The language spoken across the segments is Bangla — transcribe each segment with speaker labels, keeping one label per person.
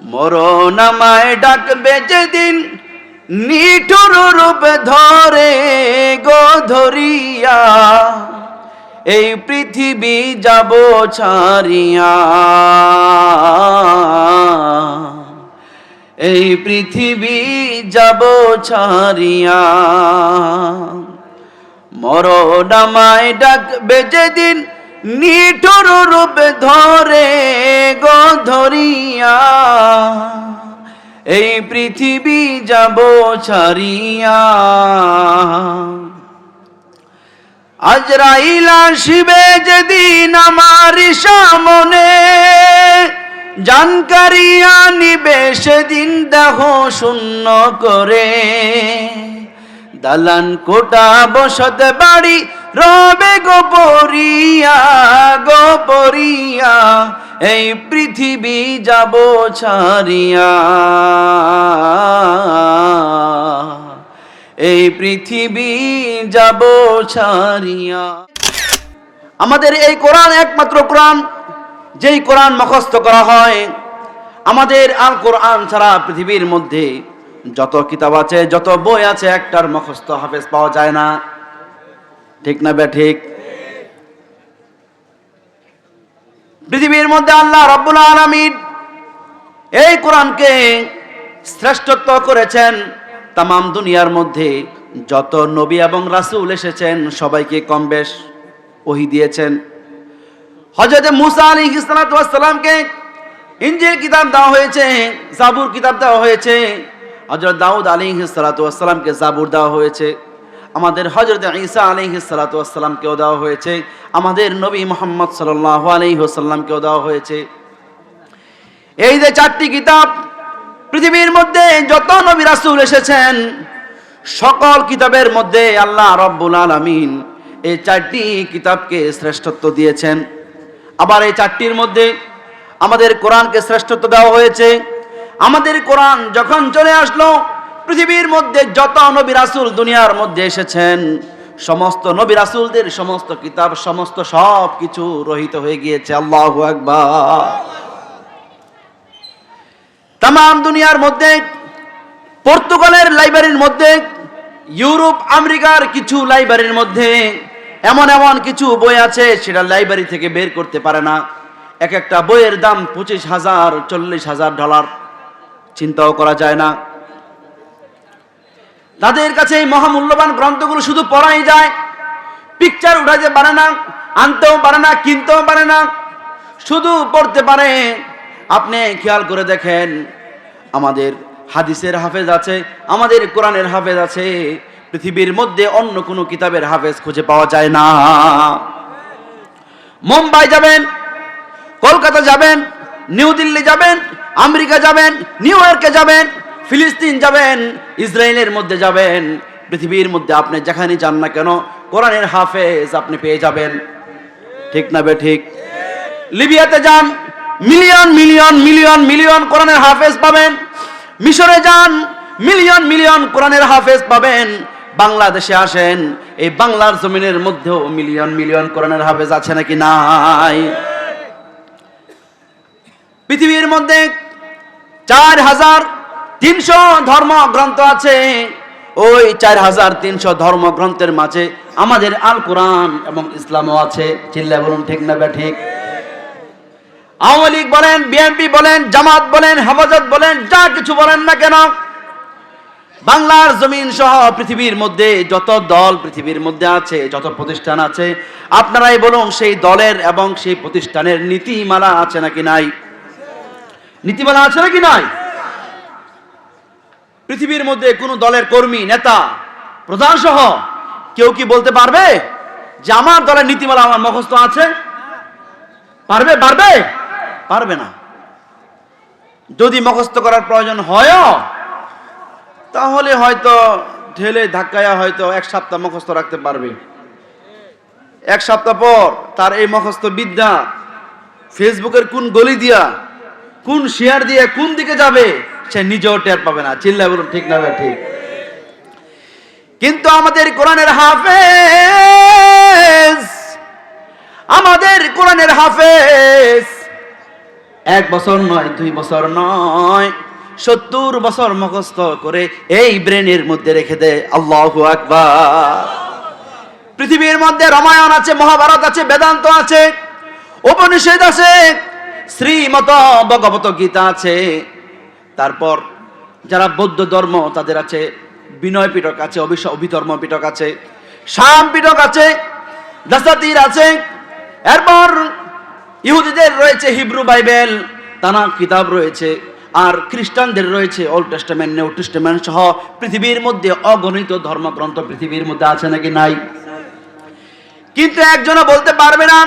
Speaker 1: মরণ আমায় ডাকবে যেদিন, নিঠুর রূপ ধরে গো ধরিয়া, এই পৃথিবী যাব ছাড়িয়া, এই পৃথিবী যাব ছাড়িয়া। মরণ আমায় ডাকবে যেদিন, নিঠুর রূপ ধরে গো ধরিয়া, এই পৃথিবী যাব ছাড়িয়া। আজরাইল আসবে যেদিন আমার সামনে, জানকারিয়া নিবে সেদিন দেহ শূন্য করে, দালান কোটা বসত বাড়ি রবে গোপরিয়া, গোপরিয়া, এই পৃথিবী যাব ছাড়িয়া, এই পৃথিবী যাব ছাড়িয়া। আমাদের এই কোরআন একমাত্র কোরআন, যেই কোরআন মুখস্থ করা হয়। আমাদের আল কোরআন ছাড়া পৃথিবীর মধ্যে যত কিতাব আছে, যত বই আছে, একটার মুখস্থ হাফেজ পাওয়া যায় না। ঠিক না বে ঠিক? পৃথিবীর মধ্যে আল্লাহ রাব্বুল আলামিন এই কোরআনকে শ্রেষ্ঠত্ব করেছেন। তামাম দুনিয়ার মধ্যে যত নবী এবং রাসূল এসেছেন সবাইকে কম বেশ ওহী দিয়েছেন। হযরত মুসা আলাইহিস সালাতু ওয়াস সালামকে ইনজিল কিতাব দেওয়া হয়েছে, জাবুর কিতাব দেওয়া হয়েছে। হযরত দাউদ আলাইহিস সালাতু ওয়াস সালামকে জাবুর দেওয়া হয়েছে। আমাদের হযরত ঈসা আলাইহিস সালাতু ওয়াস সালামকেও দেওয়া হয়েছে। আমাদের নবী মুহাম্মদ সাল্লাল্লাহু আলাইহি ওয়াসাল্লামকেও দেওয়া হয়েছে। এই যে চারটি কিতাব, পৃথিবীর মধ্যে যত নবী রাসূল এসেছেন সকল কিতাবের মধ্যে আল্লাহ রাব্বুল আলামিন এই চারটি কিতাবকে শ্রেষ্ঠত্ব দিয়েছেন। আবার এই চারটির মধ্যে আমাদের কোরআনকে শ্রেষ্ঠত্ব দেওয়া হয়েছে। আমাদের কোরআন যখন চলে আসলো, পৃথিবীর মধ্যে যত নবী রাসূল দুনিয়ার মধ্যে এসেছেন সমস্ত নবী রাসূলদের সমস্ত কিতাব, সমস্ত সব কিছু রহিত হয়ে গিয়েছে। আল্লাহু আকবার। তামাম দুনিয়ার মধ্যে, পর্তুগালের লাইব্রেরির মধ্যে, ইউরোপ আমেরিকার কিছু লাইব্রেরির মধ্যে এমন এমন কিছু বই আছে সেটা লাইব্রেরি থেকে বের করতে পারে না। এক একটা বইয়ের দাম 25,000 $40,000, চিন্তাও করা যায় না। তাদের কাছে এই মহামূল্যবান গ্রন্থগুলো শুধু পড়াই যায়, পিকচার উঠাতে পারে না, আনতেও পারে না, কিনতেও পারে না, শুধু পড়তে পারে। আপনি খেয়াল করে দেখেন, আমাদের হাদিসের হাফেজ আছে, আমাদের কোরআনের হাফেজ আছে, পৃথিবীর মধ্যে অন্য কোনো কিতাবের হাফেজ খুঁজে পাওয়া যায় না। মুম্বাই যাবেন, কলকাতা যাবেন, নিউ দিল্লি যাবেন, আমেরিকা যাবেন, নিউ ইয়র্কে যাবেন, ফিলিস্তিন যাবেন, ইসরায়েলের মধ্যে যাবেন, পৃথিবীর মধ্যে আপনি যেখানে যান না কেন কোরআনের হাফেজ আপনি পেয়ে যাবেন। ঠিক না বে ঠিক? লিবিয়াতে যান, মিলিয়ন মিলিয়ন মিলিয়ন মিলিয়ন কোরআনের হাফেজ পাবেন। মিশরে যান, মিলিয়ন মিলিয়ন কোরআনের হাফেজ পাবেন। বাংলাদেশে আসেন, এই বাংলার জমিনের মধ্যেও মিলিয়ন মিলিয়ন কোরআনের হাফেজ আছে নাকি নাই? পৃথিবীর মধ্যে 4,300 ধর্মগ্রন্থ আছে। ওই 4,300 ধর্মগ্রন্থের মাঝে আমাদের আল কোরআন এবং ইসলামও আছে। চিল্লা বলুন ঠিক না বে ঠিক? আওয়ামী লীগ বলেন, বিএনপি বলেন, জামাত বলেন, হেফাজত বলেন, যা কিছু বলেন না কেন, বাংলার জমিন সহ পৃথিবীর মধ্যে যত দল পৃথিবীর মধ্যে আছে, যত প্রতিষ্ঠান আছে, আপনারাই বলুন সেই দলের এবং সেই প্রতিষ্ঠানের নীতিমালা আছে নাকি নাই? নীতিমালা আছে নাকি নাই? পৃথিবীর মধ্যে কোন দলের কর্মী, নেতা, প্রধান সহ কেউ কি বলতে পারবে যে আমার দলের নীতিমালা আমার মুখস্থ আছে? পারবে? পারবে? পারবে না। যদি মুখস্থ করার প্রয়োজন হয় তাহলে হয়তো ঢেলে ধাক্কায়া হয়তো 1 সপ্তাহ মুখস্থ রাখতে পারবে। 1 সপ্তাহ পর তার এই মুখস্থ বিদ্যা ফেসবুকের কোন গলি দিয়া, কোন শেয়ার দিয়ে কোন দিকে যাবে সে নিজেও টের পাবে না। চিল্লা বলুন ঠিক না ঠিক? কিন্তু আমাদের কোরআনের হাফেজ, আমাদের কোরআনের হাফেজ 1 বছর নয়, 2 বছর নয়, 70 বছর মুখস্থ করে এই ব্রেনের মধ্যে রেখে দেয়। আল্লাহু আকবার। পৃথিবীর মধ্যে রামায়ণ আছে, মহাভারত আছে, বেদান্ত আছে, উপনিষদ আছে, শ্রীমত ভগবত গীতা আছে। তারপর যারা বৌদ্ধ ধর্ম তাদের আছে বিনয় পিটক আছে, অভিধর্ম পিটক আছে, শাম পিটক আছে, দাসাতির আছে। এরপর ইহুদিদের রয়েছে হিব্রু বাইবেল, তানাখ কিতাব রয়েছে। আর খ্রিস্টানদের রয়েছে ওল্ড টেস্টামেন্ট, নিউ টেস্টামেন্ট সহ পৃথিবীর মধ্যে অগণিত ধর্মগ্রন্থ পৃথিবীর মধ্যে আছে নাকি নাই? কিন্তু একজনও বলতে পারবে না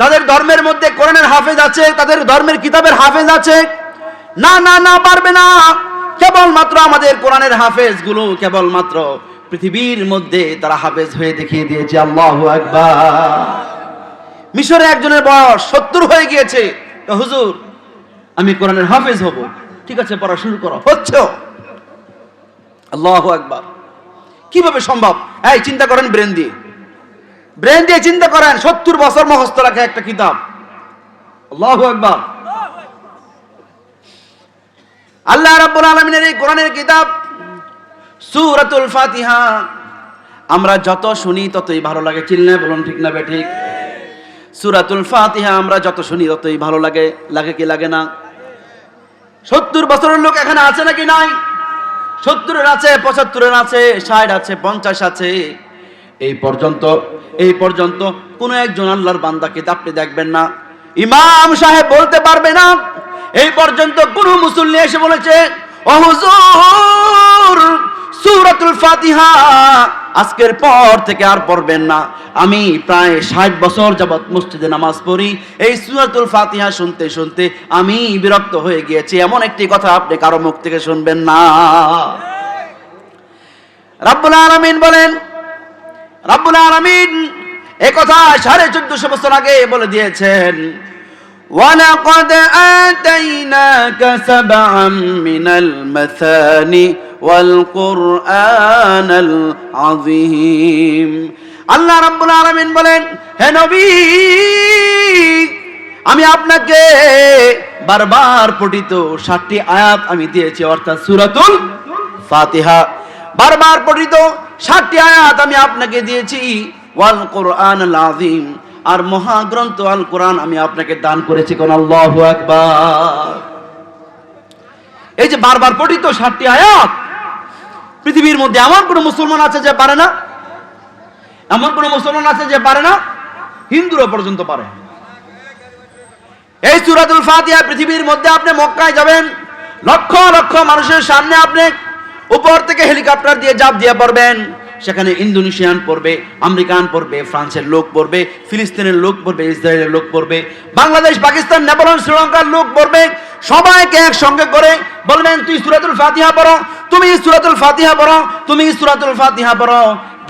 Speaker 1: তাদের ধর্মের মধ্যে কোরআনের হাফেজ আছে, তাদের ধর্মের কিতাবের হাফেজ আছে। না না না, পারবে না। কেবলমাত্র আমাদের কোরআনের হাফেজ গুলো কেবলমাত্র পৃথিবীর মধ্যে তারা হাফেজ হয়ে দেখিয়ে দিয়েছে। আল্লাহু আকবার। মিশরে একজনের বয়স 70 হয়ে গিয়েছে, হুজুর আমি কোরআনের হাফেজ হব। ঠিক আছে, পড়া শুরু করো, হচ্ছে। আল্লাহু আকবার। কিভাবে সম্ভব? এই চিন্তা করেন, ব্রেন দিয়ে চিন্তা করেন। 70 বছর মুখস্থ রাখা একটা কিতাব। আল্লাহু আকবার। আল্লাহ রাব্বুল আলামিনের এই কোরআনের কিতাব সূরাতুল ফাতিহা আমরা যত শুনি ততই ভালো লাগে। চিল্লায়ে বলুন ঠিক না বেঠিক? সূরাতুল ফাতিহা আমরা যত শুনি ততই ভালো লাগে। লাগে কি লাগে না? 70 বছরের লোক এখানে আছে নাকি নাই? 70-এর আছে, 75-এর আছে, 60 আছে, 50 আছে। এই পর্যন্ত কোন একজন আল্লাহর বান্দাকে আপনি দেখবেন না ইমাম সাহেব বলতে পারবে না। এই পর্যন্ত কোন মুসল্লি এসে বলেছে, ও হুজুর সূরাতুল ফাতিহা আজকের পর থেকে আর পড়বেন না। আমি প্রায় 60 বছর যাবত মসজিদে নামাজ পড়ি, এই সূরাতুল ফাতিহা শুনতে শুনতে আমি বিরক্ত হয়ে গিয়েছি। এমন একটি কথা আপনি কারো মুখ থেকে শুনবেন না। রাব্বুল আলামিন বলেন, রাব্বুল আলামিন এই কথা 1450 বছর আগে বলে দিয়েছেন, ওয়ালাকাদ আতাইনাকা সাবআম মিনাল মাসানি ওয়াল কুরআনাল আযীম। আল্লাহ রাব্বুল আলামিন বলেন, হে নবী আমি আপনাকে বারবার পঠিত 7টি আয়াত আমি দিয়েছি, অর্থাৎ সূরাতুল ফাতিহা বারবার পঠিত 7টি আয়াত আমি আপনাকে দিয়েছি। ওয়াল কুরআনাল আযীম, আর মহাগ্রন্থ আল কোরআন আমি আপনাকে দান করেছি। কোন আল্লাহু আকবার। এই যে বারবার পঠিত 7টি আয়াত, পৃথিবীর মধ্যে এমন কোন মুসলমান আছে যে পারে না? এমন কোন মুসলমান আছে যে পারে না? হিন্দুরা পর্যন্ত পারে। এই সূরাতুল ফাতিহা পৃথিবীর মধ্যে আপনি মক্কায় যাবেন, লক্ষ লক্ষ মানুষের সামনে আপনি উপর থেকে হেলিকপ্টার দিয়ে জাপ দিয়ে পড়বেন। সেখানে ইন্দোনেশিয়ান পড়বে, আমেরিকান পড়বে, ফ্রান্সের লোক পড়বে, ফিলিস্তিনের লোক পড়বে, ইসরায়েলের লোক পড়বে, বাংলাদেশ, পাকিস্তান, নেপাল, শ্রীলঙ্কার লোক পড়বে। সবাইকে একসঙ্গে করে বলবেন, তুই সূরাতুল ফাতিহা পড়ো, তুমি সূরাতুল ফাতিহা পড়ো, তুমি সূরাতুল ফাতিহা পড়ো।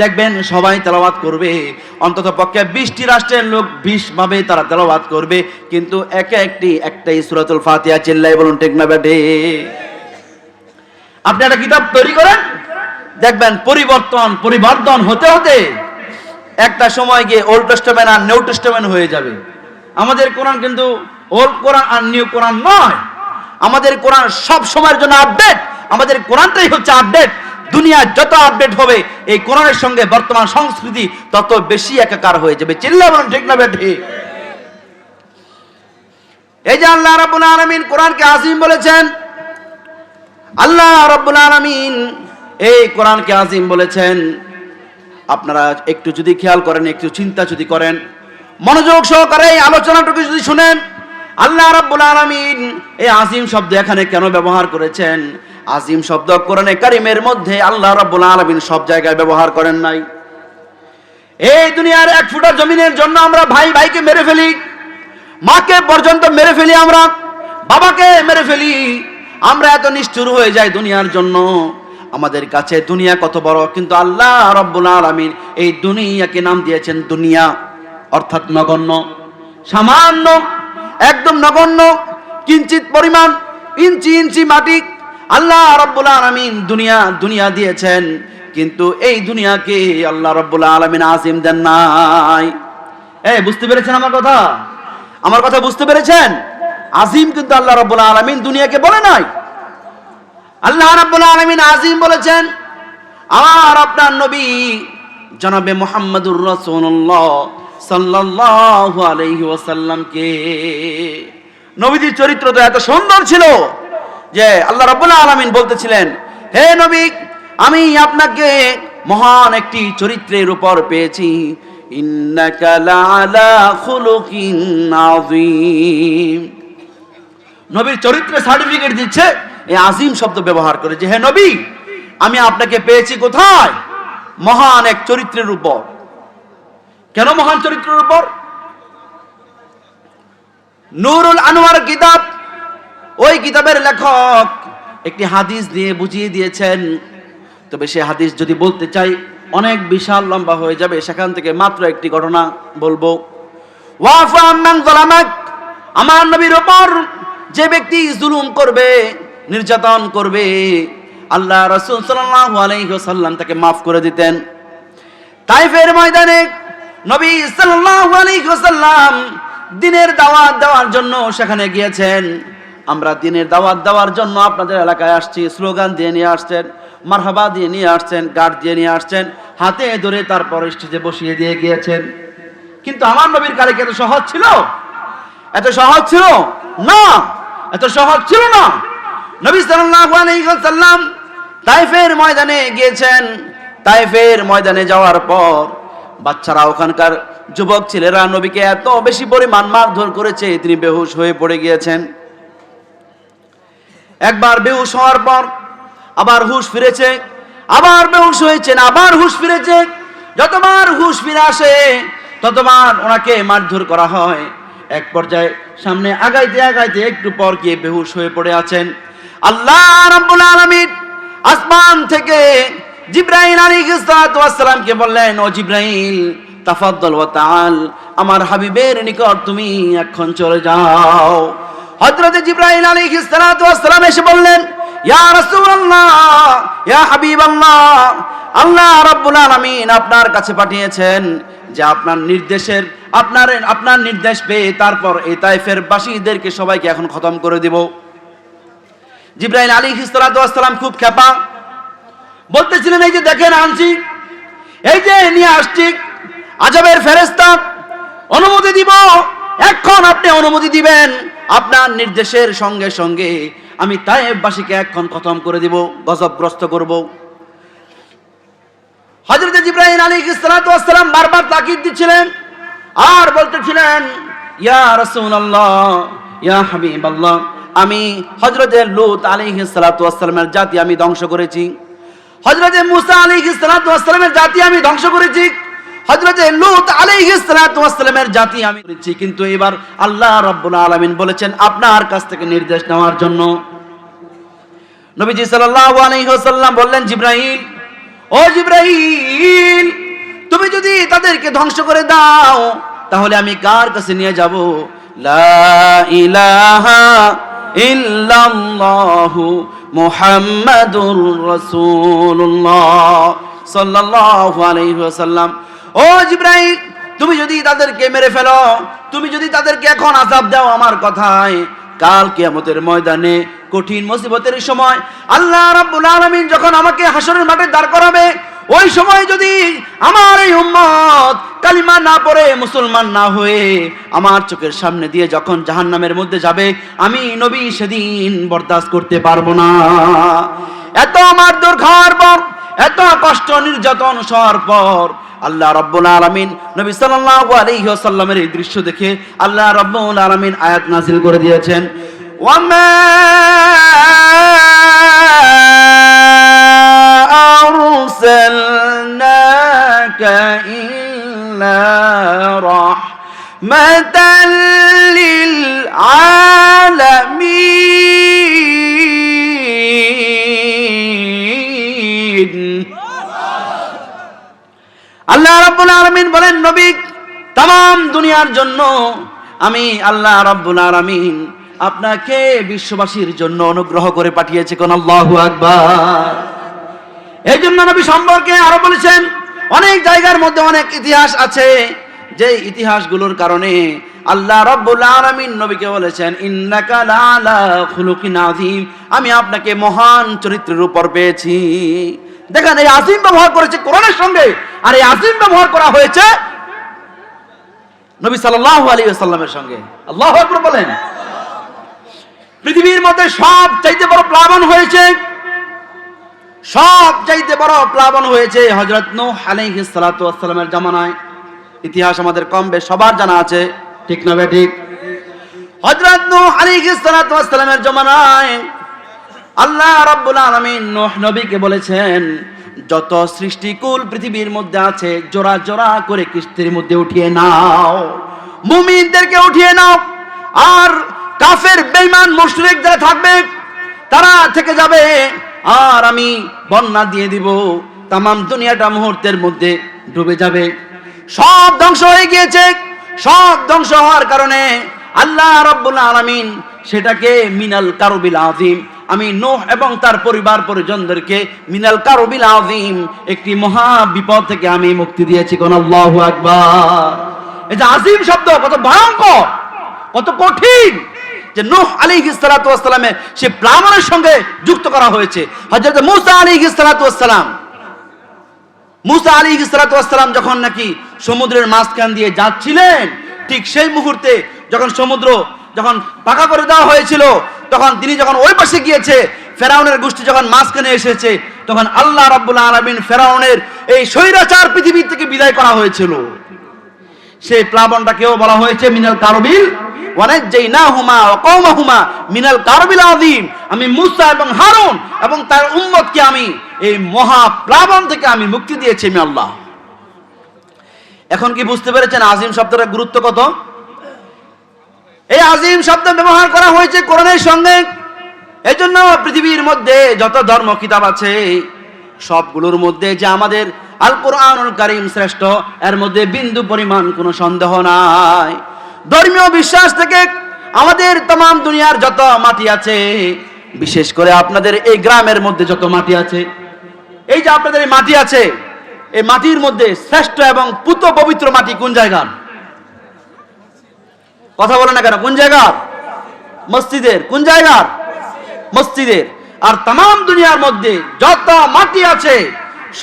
Speaker 1: দেখবেন সবাই তেলাওয়াত করবে। অন্তত পক্ষে 20টি রাষ্ট্রের লোক 20 ভাবে তারা তেলাওয়াত করবে, কিন্তু একটাই সূরাতুল ফাতিহা। চিল্লায়ে বলুন ঠিক না বেঠে? আপনি একটা কিতাব তৈরি করেন, দেখবেন পরিবর্তন হতে হতে একটা সময় গিয়ে ওল্ড টেস্টামেন্ট আর নিউ টেস্টামেন্ট হয়ে যাবে। আমাদের কোরআন কিন্তু ওল্ড কোরআন আর নিউ কোরআন নয়। আমাদের কোরআন সব সময়ের জন্য আপডেট। আমাদের কোরআনটাই হচ্ছে আপডেট। দুনিয়া যত আপডেট হবে, এই কোরআনের সঙ্গে বর্তমান সংস্কৃতি তত বেশি একাকার হয়ে যাবে। চিল্লায়ে বলুন ঠিক না বেঠিক? এই যে আল্লাহ রাব্বুল আলামিন কোরআনকে আযীম বলেছেন, আল্লাহ রাব্বুল আলামিন এই কোরআনকে আযীম বলেছেন। আপনারা একটু যদি খেয়াল করেন, একটু চিন্তা যদি করেন, মনোযোগ সহকারে এই আলোচনাটুকু যদি শুনেন, আল্লাহ রাব্বুল আলামিন এই আযীম শব্দ এখানে কেন ব্যবহার করেছেন? আযীম শব্দ কোরআনে কারীমের মধ্যে আল্লাহ রাব্বুল আলামিন সব জায়গায় ব্যবহার করেন নাই। এই দুনিয়ার 1 ফুটা জমিনের জন্য আমরা ভাইকে মেরে ফেলি, মাকে পর্যন্ত মেরে ফেলি, আমরা বাবাকে মেরে ফেলি। আমরা এত নিষ্ঠুর হয়ে যাই দুনিয়ার জন্য। আমাদের কাছে দুনিয়া কত বড়, কিন্তু আল্লাহ রাব্বুল আলামিন এই দুনিয়াকে নাম দিয়েছেন দুনিয়া, অর্থাৎ নগণ্য, সামান্য, একদম নগণ্য, কিঞ্চিত পরিমাণ, ইঞ্চি মাটি আল্লাহ রাব্বুল আলামিন দুনিয়া দিয়েছেন। কিন্তু এই দুনিয়াকে আল্লাহ রাব্বুল আলামিন আযীম দেন নাই। বুঝতে পেরেছেন আমার কথা? বুঝতে পেরেছেন? আজিম কিন্তু আল্লাহ রাব্বুল আলামিন দুনিয়াকে বলে নাই। আল্লাহ রাব্বুল আলামিন আজিম বলেছেন আমার আপনার নবী জনাবে মুহাম্মদুর রাসূলুল্লাহ সাল্লাল্লাহু আলাইহি ওয়াসাল্লামকে। নবীজির চরিত্র তো এত সুন্দর ছিল যে আল্লাহ রাব্বুল আলামিন বলতেছিলেন, হে নবী, আমি আপনাকে মহান একটি চরিত্রের উপর পেয়েছি, ইন্নাকা লাআলা খুলুকিন আযীম। নবীর চরিত্রে সার্টিফিকেট দিচ্ছে এই আজিম শব্দ ব্যবহার করে, যে হে নবী, আমি আপনাকে পেয়েছি কোথায়? মহান এক চরিত্রের উপর। কেন মহান চরিত্রের উপর? নূরুল আনোয়ার কিতাব, ওই কিতাবের লেখক একটি হাদিস দিয়ে বুঝিয়ে দিয়েছেন। তবে সে হাদিস যদি বলতে চাই অনেক বিশাল লম্বা হয়ে যাবে, সেখান থেকে মাত্র একটি ঘটনা বলবো। ওয়াফু আম্মান যালামাক, আমার নবীর উপর যে ব্যক্তি জুলুম করবে, নির্যাতন করবে, আল্লাহ রাসূল সাল্লাল্লাহু আলাইহি ওয়াসাল্লাম তাকে মাফ করে দিতেন। তাইফের ময়দানে নবী সাল্লাল্লাহু আলাইহি ওয়াসাল্লাম দ্বীনের দাওয়াত দেওয়ার জন্য সেখানে গিয়েছেন। আমরা দ্বীনের দাওয়াত দেওয়ার জন্য আপনাদের এলাকায় আসছি, স্লোগান দিয়ে নিয়ে আসছেন, মারহাবা দিয়ে নিয়ে আসছেন, গার্ড দিয়ে নিয়ে আসছেন, হাতে ধরে তারপর স্টেজে বসিয়ে দিয়ে গিয়েছেন। কিন্তু আমার নবীর কালে কি এত সহজ ছিল? এত সহজ ছিল না, এত সহজ ছিল না। নবী সাল্লাল্লাহু আলাইহি ওয়াসাল্লাম তাইফের ময়দানে গিয়েছেন। তাইফের ময়দানে যাওয়ার পর বাচ্চারা, ওখানকার যুবক ছেলেরা নবীকে এত বেশি পরিমাণ মারধর করেছে, তিনি বেহুশ হয়ে পড়ে গিয়েছেন। একবার বেহুশ হওয়ার পর আবার হুঁশ ফিরেছে, আবার বেহুশ হয়েছেন, আবার হুঁশ ফিরেছে। যতবার হুঁশ ফিরে আসে ততবার ওনাকে মারধর করা হয়। এক পর্যায়ে সামনে আগাইতে আগাইতে একটু পর গিয়ে বেহুশ হয়ে পড়ে আছেন। আল্লাহ রাব্বুল আলামিন আসমান থেকে জিবরাইল আলাইহিস সালাতু ওয়াস সালামকে বললেন, ও জিবরাইল, তাফাদ্দাল ওয়া তাআল, আমার হাবিবের নিকট তুমি এখন চলে যাও। হযরত জিবরাইল আলাইহিস সালাতু ওয়াস সালাম এসে বললেন, ইয়া রাসূলুল্লাহ, ইয়া হাবিবাল্লাহ, আল্লাহ রাব্বুল আলামিন আপনার কাছে পাঠিয়েছেন যে আপনার নির্দেশ পেয়ে তারপর এই তাইফের বাসীদেরকে সবাইকে এখন খতম করে দিব। জিবরাইল আলাইহিস সালাতু ওয়াস সালাম খুব ক্ষেপা, বলতেছিলেন, এই যে দেখেন আনছি, এই যে নিয়ে আসছি, আযাবের ফেরেশতা, অনুমতি দিব, এখন আপনি অনুমতি দিবেন, আপনার নির্দেশের সঙ্গে সঙ্গে আমি তায়েফবাসীকে এখন খতম করে দিব, গজবগ্রস্ত করব। হযরত জিবরাইল আলাইহিস সালাতু ওয়াস সালাম বারবার তাকিদ দিচ্ছিলেন আর বলতেছিলেন, ইয়া রাসূলুল্লাহ, ইয়া হাবিবাল্লাহ, আমি হযরত লূত আলাইহিস সালাতু ওয়াস সালামের জাতি আমি ধ্বংস করেছি, হযরত মূসা আলাইহিস সালাতু ওয়াস সালামের জাতি আমি ধ্বংস করেছি, হযরত লূত আলাইহিস সালাতু ওয়াস সালামের জাতি আমি করেছি, কিন্তু এবার আল্লাহ রাব্বুল আলামিন বলেছেন আপনার কাছ থেকে নির্দেশ নেওয়ার জন্য। নবীজি সাল্লাল্লাহু আলাইহি ওয়াসাল্লাম বললেন, জিবরাইল, ও জিবরাইল, তুমি যদি তাদেরকে ধ্বংস করে দাও তাহলে আমি কার কাছে নিয়ে যাব? লা ইলাহা ইল্লাল্লাহু মুহাম্মাদুর রাসূলুল্লাহ সাল্লাল্লাহু আলাইহি ওয়াসাল্লাম। ও জিবরাইল, তুমি যদি তাদেরকে মেরে ফেলো, তুমি যদি তাদেরকে এখন আযাব দাও আমার কথায়, কাল কিয়ামতের ময়দানে কঠিন মুসিবতের সময় আল্লাহ রাব্বুল আলামিন যখন আমাকে হাসরের মাঠে দাঁড় করাবে, ওই সময় যদি আমার এই উম্মত কালিমা না পড়ে, মুসলমান না হয়ে আমার চোখের সামনে দিয়ে যখন জাহান্নামের মধ্যে যাবে, আমি নবী সেদিন বরদাস্ত করতে পারবো না। এত মারধর খাওয়ার পর, এত কষ্ট নির্যাতন সওয়ার পর আল্লাহ রাব্বুল আলামিন নবী সাল্লাল্লাহু আলাইহি ওয়াসাল্লামের এই দৃশ্য দেখে আল্লাহ রাব্বুল আলামিন আয়াত নাযিল করে দিয়েছেন, ওয়ামা আরসালনাকা ইল্লা রাহমাতাল লিল আলামিন। আল্লাহ রাব্বুল আলামিন বলেন, নবী, তাম দুনিয়ার জন্য আমি আল্লাহ রাব্বুল আলামিন আপনাকে বিশ্ববাসীর জন্য অনুগ্রহ করে পাঠিয়েছে। কোন আল্লাহু আকবার। এই জন্য নবী সম্পর্কে আরো বলেছেন, অনেক জায়গার মধ্যে অনেক ইতিহাস আছে, যে ইতিহাসগুলোর কারণে আল্লাহ রাব্বুল আলামিন নবীকে বলেছেন, ইন্নাকা লাআলা খুলুকিন আযীম, আমি আপনাকে মহান চরিত্রের উপর পেয়েছি। দেখেন, এই আযীম ব্যবহার করেছে কোরআনের সঙ্গে, আর এই আযীম ব্যবহার করা হয়েছে নবী সাল্লাল্লাহু আলাইহি ওয়াসাল্লামের সঙ্গে। আল্লাহু আকবার বলেন। পৃথিবীর মধ্যে সব চাইতে বড় প্লাবন হয়েছে, সব চাইতে বড় প্লাবন হয়েছে হযরত নূহ আলাইহিস সালাতু ওয়াস সালামের জামানায়। ইতিহাস আমাদের কম বেশ সবার জানা আছে, ঠিক না ঠিক? হযরত নূহ আলাইহিস সালাতু ওয়াস সালামের জামানায় আল্লাহ রাব্বুল আলামিন নূহ নবীকে বলেছেন, যত সৃষ্টিকুল পৃথিবীর মধ্যে আছে জোড়া জোড়া করে কিস্তির মধ্যে উঠিয়ে নাও, মুমিনদেরকে উঠিয়ে নাও, আর কাফের বেঈমান মুশরিক যারা থাকবে তারা থেকে যাবে, আর আমি বন্যা দিয়ে দিব, তাম দুনিয়াটা মুহূর্তের মধ্যে ডুবে যাবে। সব ধ্বংস হয়ে গিয়েছে। সব ধ্বংস হওয়ার কারণে আল্লাহ রাব্বুল আলামিন সেটাকে মিনাল কারবিল আযীম, আমি নূহ এবং তার পরিবার পরিজনদেরকে মিনাল কারবিল আযীম, একটি মহা বিপদ থেকে আমি মুক্তি দিয়েছি। কোন আল্লাহু আকবার। এই যে আযীম শব্দ কত ভয়ঙ্কর, কত কঠিন, যে নূহ আলাইহিস সালাতু ওয়াস সালামের সে প্লাবনের সঙ্গে যুক্ত করা হয়েছে। হযরত মূসা আলাইহিস সালাতু ওয়াস সালাম, মূসা আলাইহিস সালাতু ওয়াস সালাম যখন নাকি সমুদ্রের মাঝখান দিয়ে যাচ্ছিলেন, ঠিক সেই মুহূর্তে যখন সমুদ্র যখন পাকা করে দেওয়া হয়েছিল, তখন তিনি যখন ওই পাশে গিয়েছে, ফেরাউনের গোষ্ঠী যখন মাঝখানে এসেছে, তখন আল্লাহ রাব্বুল আলামিন ফেরাউনের এই স্বৈরাচার পৃথিবী থেকে বিদায় করা হয়েছিল। সেই প্লাবনটাকেও বলা হয়েছে মিনাল কারবিল ওয়ানাজ্জাইনাহুমা ওয়া কওমাহুমা মিনাল কারবিল আযীম, আমি মূসা এবং হারুন এবং তার উম্মতকে আমি এই মহা প্লাবন থেকে আমি মুক্তি দিয়েছি আমি আল্লাহ। এখন কি বুঝতে পেরেছেন আযীম শব্দটার গুরুত্ব কত? এই আযীম শব্দ ব্যবহার করা হয়েছে কোরআনের সঙ্গে। এজন্য পৃথিবীর মধ্যে যত ধর্ম কিতাব আছে সবগুলোর মধ্যে যে আমাদের আল কোরআনুল কারীম শ্রেষ্ঠ, এর মধ্যে বিন্দু পরিমাণ কোনো সন্দেহ নাই। ধর্মীয় বিশ্বাস থেকে আমাদের तमाम দুনিয়ার যত মাটি আছে, বিশেষ করে আপনাদের এই গ্রামের মধ্যে যত মাটি আছে, এই যে আপনাদের এই মাটি আছে, এই মাটির মধ্যে শ্রেষ্ঠ এবং পুত পবিত্র মাটি কোন জায়গার? কথা বলে না কেন? কোন জায়গার? মসজিদের। কোন জায়গার? মসজিদের। আর तमाम দুনিয়ার মধ্যে যত মাটি আছে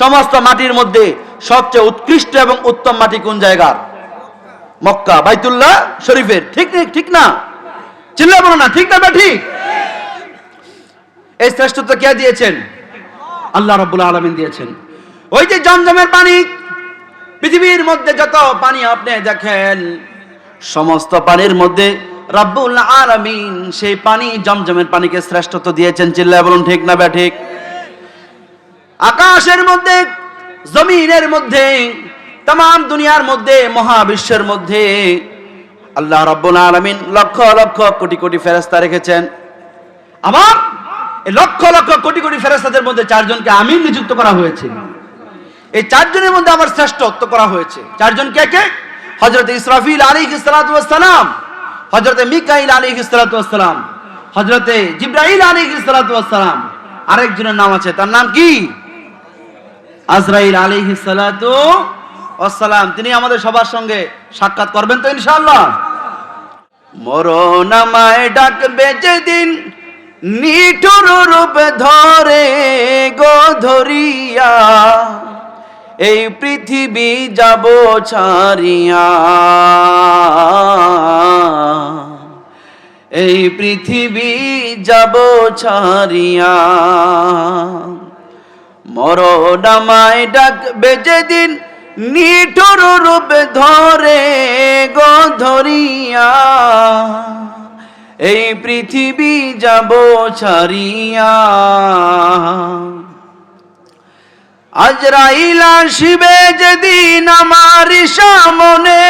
Speaker 1: সমস্ত মাটির মধ্যে সবচেয়ে উৎকৃষ্ট এবং উত্তম মাটি কোন জায়গার? মক্কা, বাইতুল্লাহ শরীফের। ঠিক ঠিক না? চিল্লা বলো না, ঠিক না? ঠিক। এই শ্রেষ্ঠত্ব কে দিয়েছেন? আল্লাহ রাব্বুল আলামিন দিয়েছেন। ওই যে জমজমের পানি, পৃথিবীর মধ্যে যত পানি আপনি দেখেন সমস্ত পানির মধ্যে রাব্বুল আলামিন সেই পানি জমজমের পানিকে শ্রেষ্ঠত্ব দিয়েছেন। চিল্লায় বলুন ঠিক না ঠিক? আকাশের মধ্যে, জমিনের মধ্যে, तमाम দুনিয়ার মধ্যে, মহাবিশ্বের মধ্যে আল্লাহ রাব্বুল আলামিন লক্ষ লক্ষ কোটি কোটি ফেরেশতা রেখেছেন। আবার এই লক্ষ লক্ষ কোটি কোটি ফেরেশতাদের মধ্যে চারজনকে আমির নিযুক্ত করা হয়েছে। এই চারজনের মধ্যে আমার শ্রেষ্ঠত্ব করা হয়েছে। চারজন কে কে? হযরত ইসরাফিল আলাইহিস সালাতু ওয়াস সালাম, হযরত মিকাইল আলাইহিস সালাতু ওয়াস সালাম, হযরত জিবরাইল আলাইহিস সালাতু ওয়াস সালাম। আরেকজনের নাম আছে, তার নাম কি? আজরাইল আলাইহিস সালাতু ওয়াস সালাম। তিনি আমাদের সবার সঙ্গে সাক্ষাৎ করবেন তো ইনশাআল্লাহ। মরণ আমায় ডাকবে যেদিন, নিঠুর রূপ ধরে গো ধরিয়া, এই পৃথিবী যাব ছাড়িয়া, এই পৃথিবী যাব ছাড়িয়া। মরণ আমায় ডাকবে যেদিন, নিঠুর রূপ ধরে গো ধরিয়া, এই পৃথিবী যাব ছাড়িয়া। আজরাইল আসবে যেদিন আমার সামনে,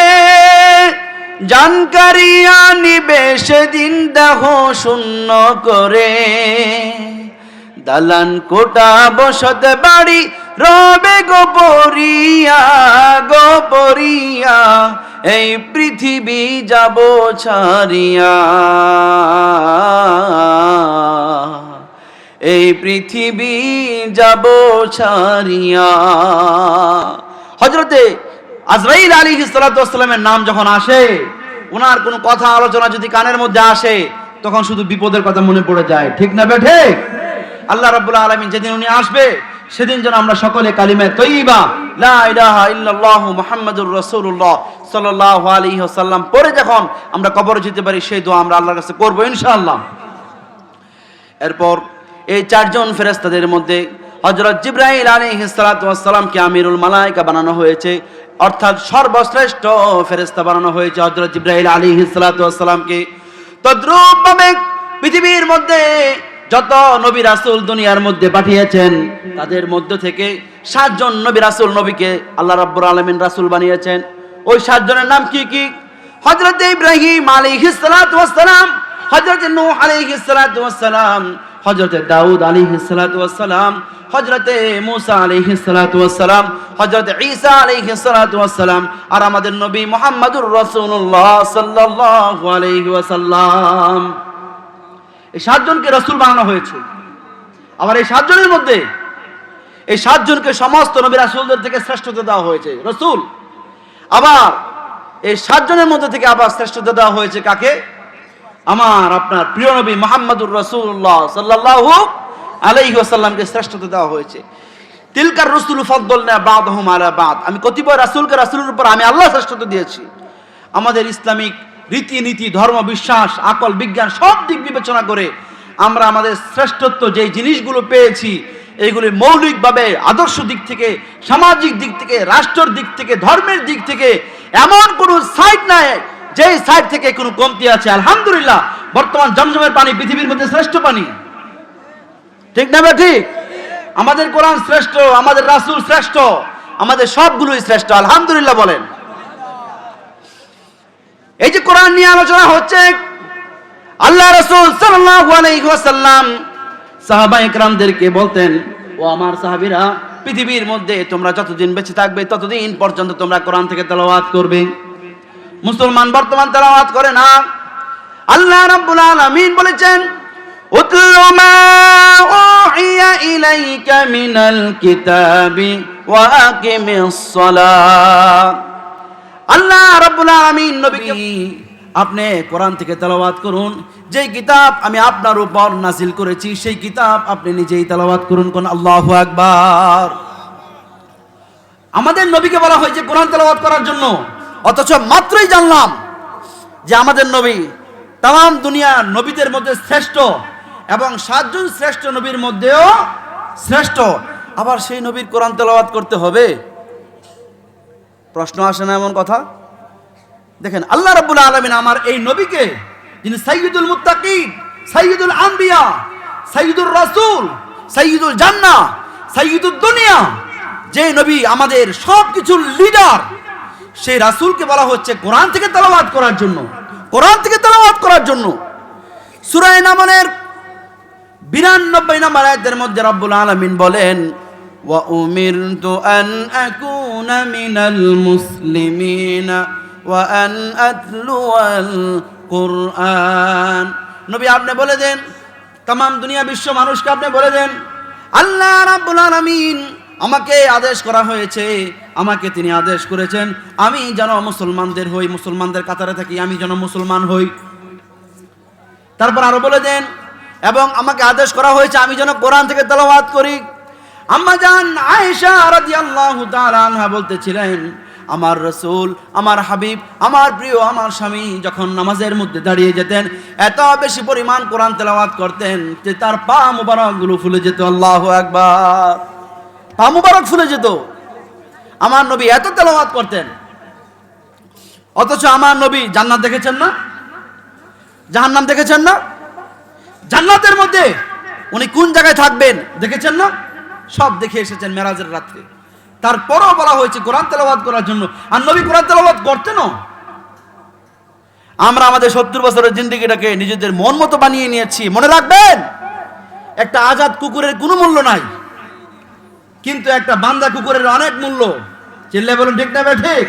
Speaker 1: জানকারিয়া নিবে সেদিন দেহ শূন্য করে, দালান কোটা বসত বাড়ি রবে গোপরিয়া, গোপরিয়া, এই পৃথিবী যাব ছাড়িয়া, এই পৃথিবী যাব ছাড়িয়া। হযরতে আজরাইল আলাইহিস সালাতু ওয়াস সালামের নাম যখন আসে, ওনার কোনো কথা আলোচনা যদি কানের মধ্যে আসে তখন শুধু বিপদের কথা মনে পড়ে যায়, ঠিক না বেঠে? আল্লাহ রাব্বুল আলামিন যেদিন উনি আসবে সেদিন যেন আমরা সকলে কালিমা তয়্যিবা লা ইলাহা ইল্লাল্লাহু মুহাম্মাদুর রাসূলুল্লাহ সাল্লাল্লাহু আলাইহি ওয়াসাল্লাম পড়ে যখন আমরা কবরে যেতে পারি, সেই দোয়া আমরা আল্লাহর কাছে করব ইনশাআল্লাহ। এরপর এই চারজন ফেরেশতাদের মধ্যে হযরত জিবরাইল আলাইহিস সালাতু ওয়াস সালামকে আমিরুল মালায়েকা বানানো হয়েছে, অর্থাৎ সর্বশ্রেষ্ঠ ফেরেশতা বানানো হয়েছে হযরত জিবরাইল আলাইহিস সালাতু ওয়াস সালামকে। তদ্রূপভাবে পৃথিবীর মধ্যে যত নবী রাসূল দুনিয়ার মধ্যে পাঠিয়েছেন তাদের মধ্য থেকে 7 জন নবী রাসূল নবীকে আল্লাহ রাব্বুল আলামিন রাসূল বানিয়েছেন। ওই 7 জনের নাম কি কি? হযরত ইব্রাহিম আলাইহিস সালাতু ওয়াস সালাম, হযরত নূহ আলাইহিস সালাতু ওয়াস সালাম, হযরত দাউদ আলাইহিস সালাতু ওয়াস সালাম, হযরত মুসা আলাইহিস সালাতু ওয়াস সালাম, হযরত ঈসা আলাইহিস সালাতু ওয়াস সালাম, আর আমাদের নবী মুহাম্মদুর রাসূলুল্লাহ সাল্লাল্লাহু আলাইহি ওয়াসাল্লাম। এই 7 জনকে রাসূল বানানো হয়েছে। আবার এই 7 জনের মধ্যে এই 7 জনকে সমস্ত নবী রাসূলদের থেকে শ্রেষ্ঠতা দেওয়া হয়েছে রাসূল। আবার এই 7 জনের মধ্যে থেকে আবার শ্রেষ্ঠতা দেওয়া হয়েছে কাকে? আমার আপনার প্রিয় নবী মুহাম্মদুর রাসূলুল্লাহ সাল্লাল্লাহু আলাইহি ওয়াসাল্লামকে শ্রেষ্ঠতা দেওয়া হয়েছে। তিলকার রাসূল ফাদলনা বাদহুম আলা বাদ, আমি কতিপয় রাসূলকে রাসূলের উপর আমি আল্লাহ শ্রেষ্ঠতা দিয়েছি। আমাদের ইসলামিক রীতিনীতি, ধর্ম, বিশ্বাস, আকল, বিজ্ঞান সব দিক বিবেচনা করে আমরা আমাদের শ্রেষ্ঠত্ব যেই জিনিসগুলো পেয়েছি এইগুলি মৌলিকভাবে আদর্শ দিক থেকে, সামাজিক দিক থেকে, রাষ্ট্রের দিক থেকে, ধর্মের দিক থেকে এমন কোনো সাইড নাই যেই সাইড থেকে কোনো কমতি আছে। আলহামদুলিল্লাহ, বর্তমান জমজমের পানি পৃথিবীর মধ্যে শ্রেষ্ঠ পানি, ঠিক না ঠিক? আমাদের কোরআন শ্রেষ্ঠ, আমাদের রাসূল শ্রেষ্ঠ, আমাদের সবগুলোই শ্রেষ্ঠ, আলহামদুলিল্লাহ বলেন। এই যে কোরআন নিয়ে আলোচনা হচ্ছে, আল্লাহ রাসূল সাল্লাল্লাহু আলাইহি ওয়াসাল্লাম সাহাবায়ে কেরামদেরকে বলতেন, ও আমার সাহাবীরা, পৃথিবীর মধ্যে তোমরা যতদিন বেঁচে থাকবে ততদিন পর্যন্ত তোমরা কোরআন থেকে তেলাওয়াত করবে। মুসলমান বর্তমান তেলাওয়াত করে না। আল্লাহ রাব্বুল আলামিন বলেছেন, উতলু মা উহিয়া ইলাইকা মিনাল কিতাবি ওয়া আকিমিস সালাহ। আল্লাহ রাব্বুল আলামিন নবীকে আপনি কোরআন থেকে তেলাওয়াত করুন, যেই কিতাব আমি আপনার উপর নাযিল করেছি সেই কিতাব আপনি নিজেই তেলাওয়াত করুন। কোন আল্লাহু আকবার। আমাদের নবীকে বলা হয়েছে কোরআন তেলাওয়াত করার জন্য, অথচ মাত্রই জানলাম যে আমাদের নবী তাম দুনিয়ার নবীদের মধ্যে শ্রেষ্ঠ এবং 7 জন শ্রেষ্ঠ নবীর মধ্যেও শ্রেষ্ঠ। আবার সেই নবীর কোরআন তেলাওয়াত করতে হবে? প্রশ্ন আসে না এমন কথা? দেখেন, আল্লাহ রাব্বুল আলামিন আমার এই নবীকে, যিনি সাইয়্যিদুল মুত্তাকিন, সাইয়্যিদুল আম্বিয়া, সাইয়্যিদুর রাসূল, সাইয়্যিদুল জান্নাহ, সাইয়্যিদুদ দুনিয়া, যে নবী আমাদের সবকিছুর লিডার, সেই রাসূলকে বলা হচ্ছে কোরআন থেকে তেলাওয়াত করার জন্য, কোরআন থেকে তেলাওয়াত করার জন্য। সূরা নামলের 92 নম্বর আয়াতের মধ্যে রব্বুল আলামিন বলেন, ওয়া উমিরতু আন আকুনা মিনাল মুসলিমিনা ওয়া আন আতলুয়াল কুরআন। নবী আপনি বলে দেন, তাম দুনিয়া বিশ্ব মানুষকে আপনি বলে দেন, আল্লাহ রাব্বুল আলামিন আমাকে আদেশ করা হয়েছে, আমাকে তিনি আদেশ করেছেন আমি যেন মুসলমানদের হই, মুসলমানদের কাতারে থাকি, আমি যেন মুসলমান হই। তারপর আরো বলে দেন, এবং আমাকে আদেশ করা হয়েছে আমি যেন কোরআন থেকে তেলাওয়াত করি। আম্মা জান আয়েশা রাদিয়াল্লাহু তাআলা আনহা বলতেছিলেন, আমার রাসূল, আমার হাবিব, আমার প্রিয়, আমার স্বামী যখন নামাজের মধ্যে দাঁড়িয়ে যেতেন এত বেশি পরিমাণ কোরআন তেলাওয়াত করতেন যে তার পা মুবারকগুলো ফুলে যেত। আল্লাহু আকবার। পা মুবারক ফুলে যেত। আমার নবী এত তেলাওয়াত করতেন। অথচ আমার নবী জান্নাত দেখেছেন না? জাহান্নাম দেখেছেন না? জান্নাতের মধ্যে উনি কোন জায়গায় থাকবেন দেখেছেন না? সব দেখে এসেছেন মেরাজের রাত্রে। তারপরও বলা হয়েছে কোরআন তেলাওয়াত করার জন্য, আর নবী কোরআন তেলাওয়াত করতেন। আমরা আমাদের 70 বছরের জিন্দেগিটাকে নিজেদের মন মতো বানিয়ে নিয়েছি। মনে রাখবেন, একটা আজাদ কুকুরের কোনো মূল্য নাই, কিন্তু একটা বান্দা কুকুরের অনেক মূল্য। চিল্লায় বলুন ঠিক না ঠিক?